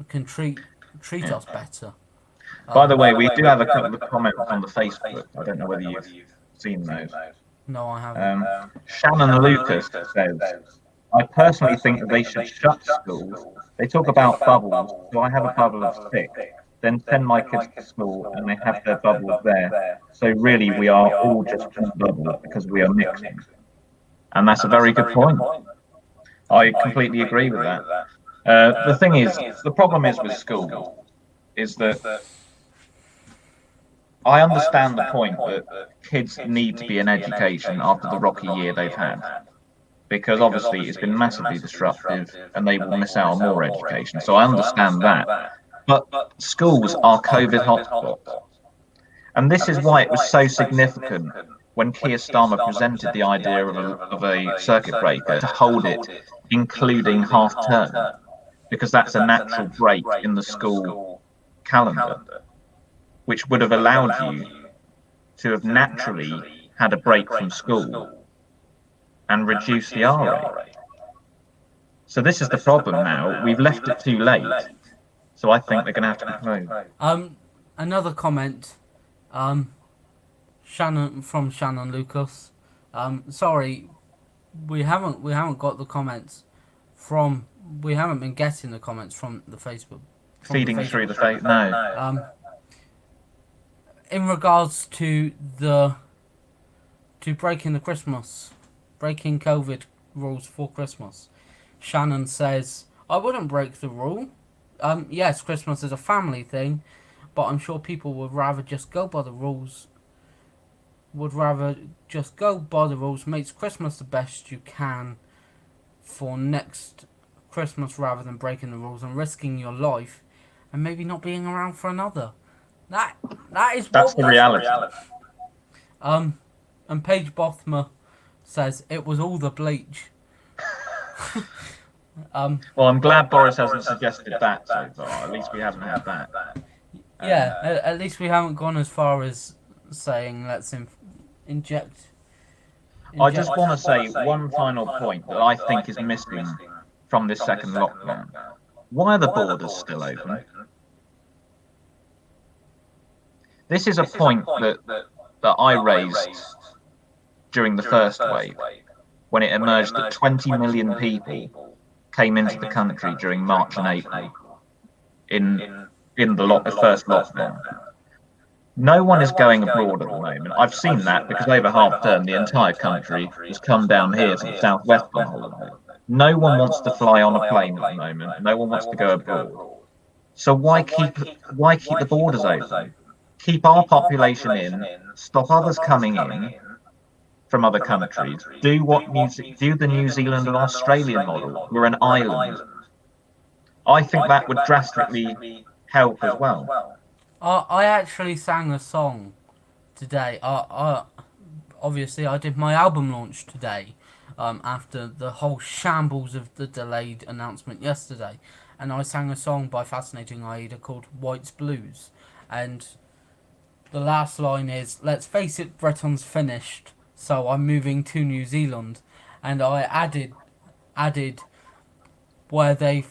can treat us better. By the way, we do have a couple of comments on the Facebook. I don't know whether you've seen those. No, I haven't. Shannon Lucas says, I personally think that they should shut schools. They talk about bubbles, so I have a bubble of 6, then send my kids to school and they have their bubbles there. So really, we are all just one bubble because we are mixing. And that's a very good point. I completely agree with that. The thing is, the problem is with school is that I understand the point that kids need to be in education after the rocky year they've had, because obviously it's been massively disruptive and they will miss out on more education. So I understand that. But schools are COVID hotspots. And this is why it was so significant when Keir Starmer presented the idea of a circuit breaker to hold it, including half term, because that's a natural break in the school calendar, which would have allowed you to have naturally had a break from school and reduce the R rate. So this is the problem now. We've left it too late. So I think they're going to have to be closed. Another comment, Shannon Lucas. Sorry, we haven't got the comments from. We haven't been getting the comments from the Facebook. Feeding through the Facebook. No. In regards to breaking COVID rules for Christmas, Shannon says, I wouldn't break the rule. Yes, Christmas is a family thing, but I'm sure people would rather just go by the rules. Makes Christmas the best you can for next Christmas, rather than breaking the rules and risking your life and maybe not being around for another. That's the reality. And Paige Bothmer says it was all the bleach. Well, I'm glad Boris hasn't suggested that so far. At least we haven't had that. Yeah, at least we haven't gone as far as saying let's inject. I just want to say one final point that I think is missing from this second lockdown. Why are the borders still open? This is a point that I raised during the first wave, when it emerged that 20 million people came into the country during March and April in the first lockdown. No one is going abroad at the moment. I've seen that because over half term the entire country has come down here to the southwest on holiday. No one wants to fly on a plane at the moment. No one wants to go abroad. So why keep the borders open? Keep our population in, stop others coming in from other countries. Do the New Zealand and Australian model. We're an island. I think that would drastically help as well. I actually sang a song today. Obviously I did my album launch today, after the whole shambles of the delayed announcement yesterday, and I sang a song by Fascinating Aida called White's Blues, and the last line is, let's face it, Britain's finished, so I'm moving to New Zealand. And I added where they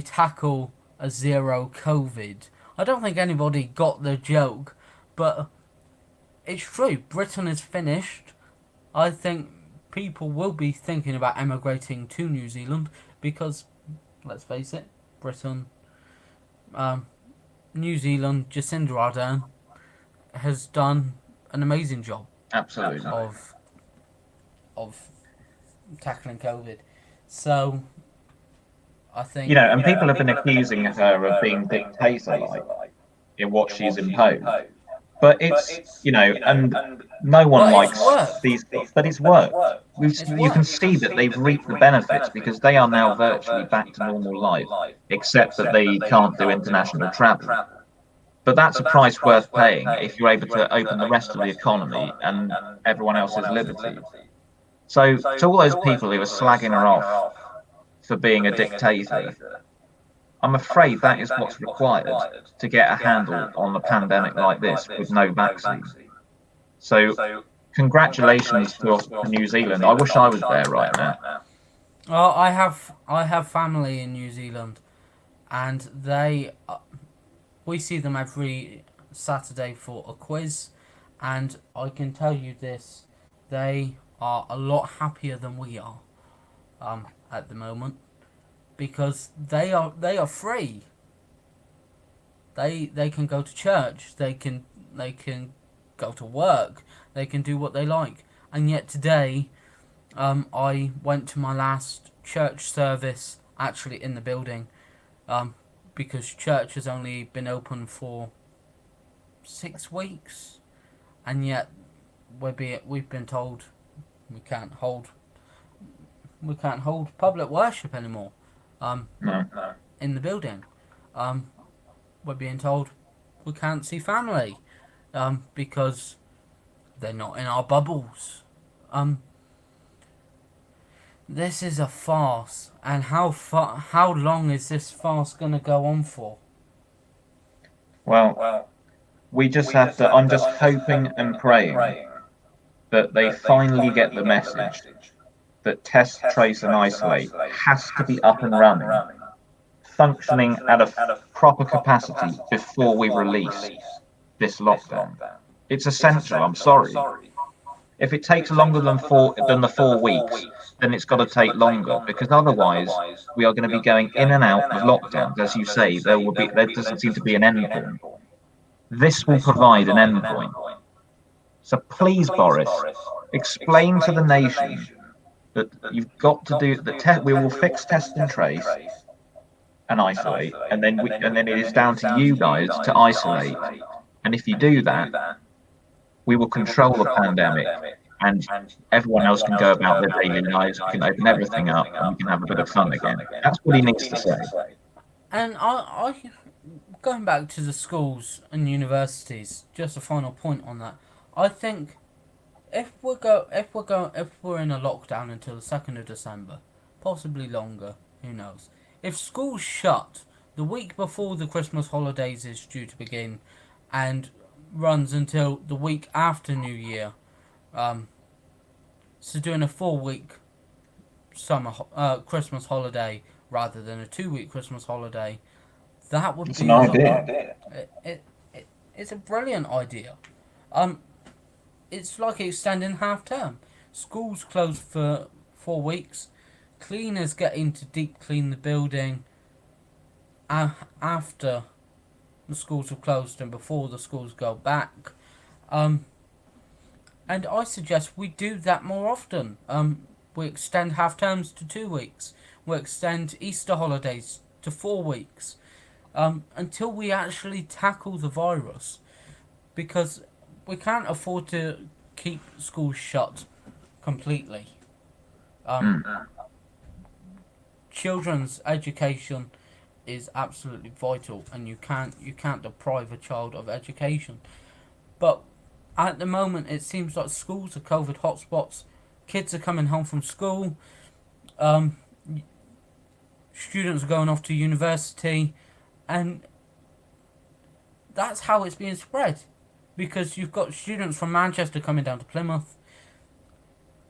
tackle a zero COVID. I don't think anybody got the joke, but it's true. Britain is finished. I think people will be thinking about emigrating to New Zealand because, let's face it, Britain, New Zealand, Jacinda Ardern has done an amazing job. Absolutely. Of tackling COVID. So I think and people have been accusing her of being dictator-like in what she's imposed. But it's and no one likes these things, but it's worked. You can see that they've reaped the benefits because they are now virtually back to normal life, except that they can't do international travel. But that's a price worth paying if you're able to open the rest of the economy and everyone else's liberties. So to all those people who are slagging her off for being a dictator. I'm afraid that is what's required to get a handle on a pandemic like this with no vaccine. So, congratulations to us to New Zealand. I wish I was there right now. Well, I have family in New Zealand, and we see them every Saturday for a quiz, and I can tell you this: they are a lot happier than we are, at the moment, because they are free. They can go to church. They can go to work. They can do what they like. And yet today, I went to my last church service actually in the building, because church has only been open for 6 weeks, and yet we've been told we can't hold public worship anymore, No. in the building. We're being told we can't see family, because they're not in our bubbles. This is a farce, and how long is this farce gonna go on for? Well, we just have to. I'm just hoping and praying that they finally get the message that test, trace, and isolate has to be up and running, functioning at a proper capacity before we release this lockdown. It's essential. I'm sorry. If it takes longer than the 4 weeks, then it's got to take longer, because otherwise we are going to be going in and out of lockdowns. As you say, there doesn't seem to be an end point. This will provide an end point. So please, Boris, explain to the nation that you've got to do the we will fix, test, and trace and isolate, and then it is down to you guys to isolate. And if you do that, we will control the pandemic, and everyone else can go about their daily lives. We can open everything up, and we can have a bit of fun again. That's what he needs to say. And I going back to the schools and universities, just a final point on that. I think if we're in a lockdown until the 2nd of December, possibly longer, who knows? If schools shut the week before the Christmas holidays is due to begin, and runs until the week after New Year, so doing a 4-week Christmas holiday rather than a 2-week Christmas holiday, that would It's be an idea. It's a brilliant idea. It's like extending half term. Schools closed for 4 weeks. Cleaners get in to deep clean the building after the schools have closed and before the schools go back. And I suggest we do that more often. We extend half terms to 2 weeks. We extend Easter holidays to 4 weeks. Until we actually tackle the virus. Because we can't afford to keep schools shut completely. Children's education is absolutely vital, and you can't deprive a child of education. But at the moment, it seems like schools are COVID hotspots. Kids are coming home from school. Students are going off to university, and that's how it's being spread. Because you've got students from Manchester coming down to Plymouth,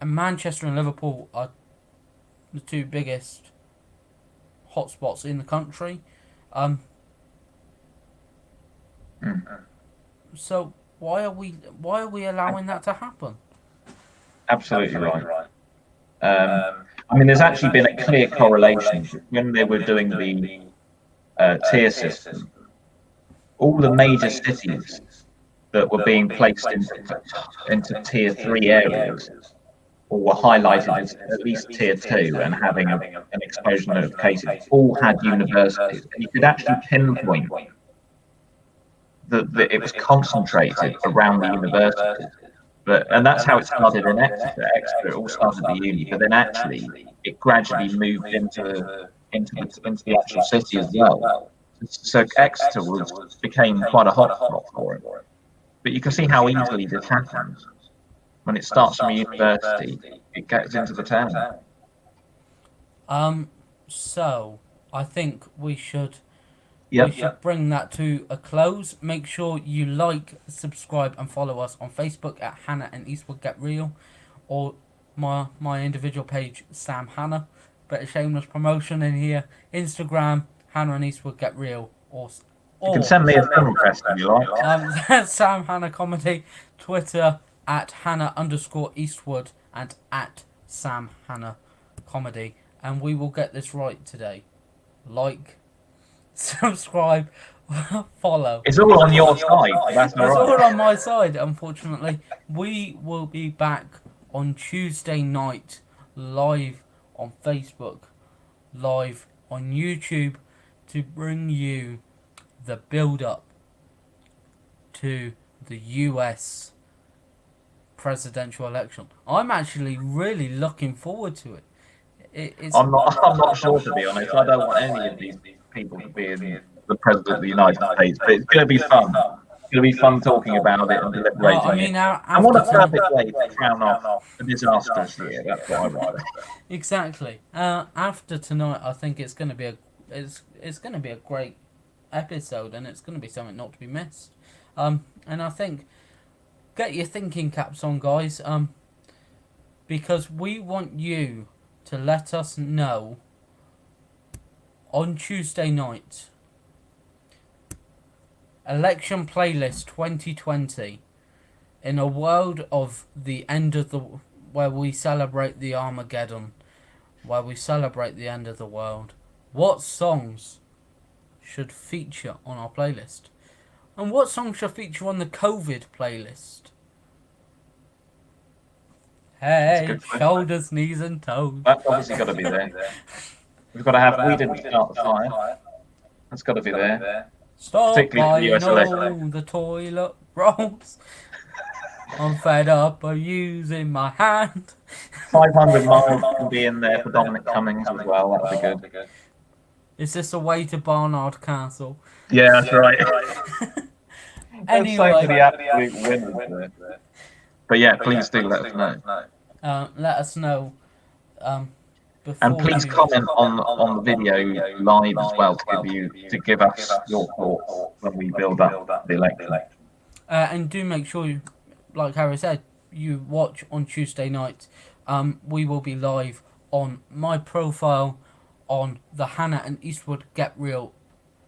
and Manchester and Liverpool are the two biggest hotspots in the country. So why are we allowing that to happen? Absolutely right. I mean, there's actually been a clear correlation when they were doing the tier system. All the major cities that were being placed into tier 3 areas, or were highlighted as at least tier 2 and having an explosion of cases, all had universities. And you could actually pinpoint that it was concentrated around the universities. And that's how it started in Exeter. Exeter, it all started at the uni, but then actually it gradually moved into the actual city as well. So Exeter became quite a hot spot for it. But you can see how easily this happens. When it starts from a university, it gets into the town. So I think we should Yep. bring that to a close. Make sure you like, subscribe, and follow us on Facebook at Hannah and Eastwood Get Real, or my individual page, Sam Hannah. Bit of shameless promotion in here. Instagram, Hannah and Eastwood Get Real, You can send me a film request if you like. Sam Hannah Comedy. Twitter at Hannah_Eastwood and at Sam Hannah Comedy. And we will get this right today. Like, subscribe, follow. It's all on your side. That's It's all all right. on my side, unfortunately. We will be back on Tuesday night, live on Facebook, live on YouTube, to bring you the build-up to the US presidential election. I'm actually really looking forward to it. I'm not sure, to be honest. I don't want any of these people to be in the president of the United States, but it's going to be fun. It's going to be fun talking about it and deliberating I mean, it. And what a perfect way to crown off a disastrous year. That's what I want. Exactly. After tonight, I think it's going to be it's going to be a great episode, and it's going to be something not to be missed. And I think get your thinking caps on, guys. Because we want you to let us know on Tuesday night. Election playlist 2020. In a world of the end of the, where we celebrate the Armageddon, where we celebrate the end of the world, what songs should feature on our playlist? And what songs should feature on the COVID playlist? Head, shoulders, knees and toes. That's obviously got to be there. We've got to have We Didn't Start the Fire. That's got to be there. Stop Particularly for the US election. the toilet rolls. I'm fed up of using my hand. 500 Miles can be in there for Dominic Cummings as well. That'd be good. Is this a way to Barnard Castle? Yeah, that's right. Anyway, So many absolute winners there. But yeah, please do let us know. let us know. Before And please comment on the video live as well to give us your thoughts when we build up the election. And do make sure, you, like Harry said, you watch on Tuesday night. We will be live on my profile on the Hannah and Eastwood Get Real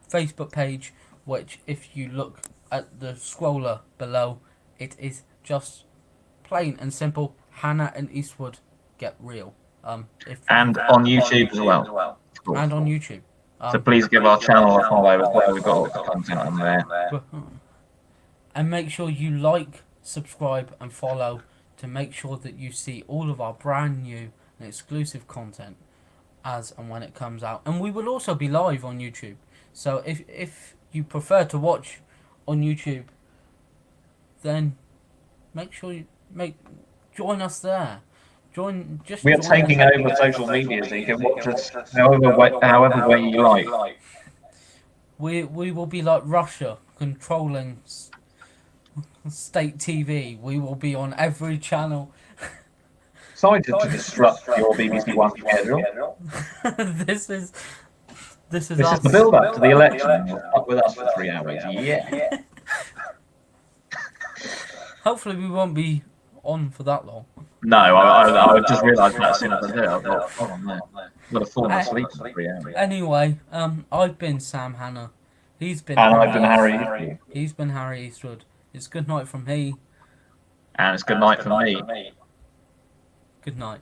Facebook page, which if you look at the scroller below, it is just plain and simple Hannah and Eastwood Get Real. And on YouTube as well. And on YouTube. So please give our channel a follow as well. We've got lots of content on there. And make sure you like, subscribe and follow to make sure that you see all of our brand new and exclusive content as and when it comes out. And we will also be live on YouTube. So if you prefer to watch on YouTube, then make sure you join us there. We are taking over social media, so you can watch us however way you like. We will be like Russia, controlling state TV. We will be on every channel. Sorry to disrupt your BBC One schedule. This is This is the build-up to the election. You're stuck with us for 3 hours. Yeah. Hopefully we won't be on for that long. No, I just realised that as soon as I did. I thought, hold on there. I've got to fall asleep for 3 hours. Anyway, I've been Sam Hannah. He's been And I've been Harry. He's been Harry Eastwood. It's good night from me. And it's good night for me. Good night.